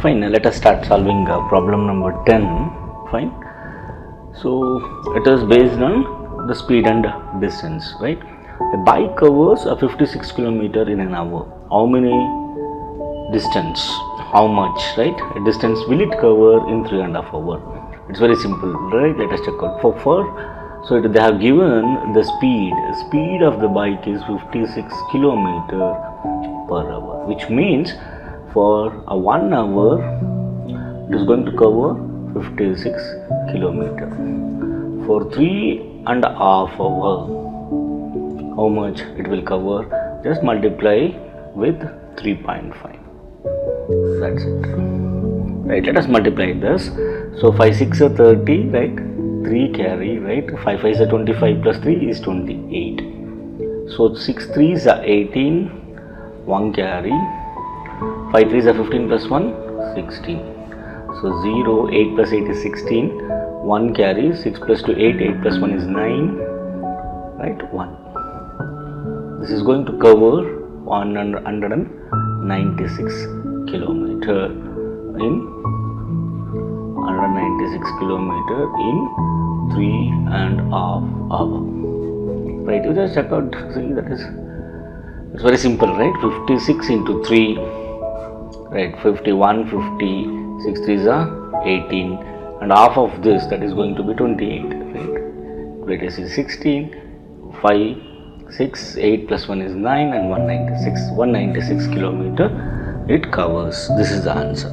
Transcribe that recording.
Fine, let us start solving problem number 10. Fine. So it is based on the speed and distance, right? A bike covers a 56 km in an hour. How many distance? How much, right? A distance will it cover in 3.5 hours? It's very simple, right? Let us check out. So they have given the speed of the bike is 56 km per hour, which means for a 1 hour it is going to cover 56 km. For 3.5 hours, how much it will cover? Just multiply with 3.5. That's it. Right, let us multiply this. So 5 6 are 30, right? 3 carry, right? 5 5 are 25 plus 3 is 28. So 6 3s are 18, 1 carry. 5 3s are 15 plus 1, 16. So 0, 8 plus 8 is 16, 1 carry, 6 plus 2 8, 8 plus 1 is 9, right? 1. This is going to cover 196 kilometer in 3.5 hours. Right, you just check out, see, that is, it's very simple, right? 56 into 3, right? 51, 50, 6 3s are 18, and half of this, that is going to be 28, right? Greatest is 16, 5, 6, 8 plus 1 is 9, and 196 kilometer it covers. This is the answer.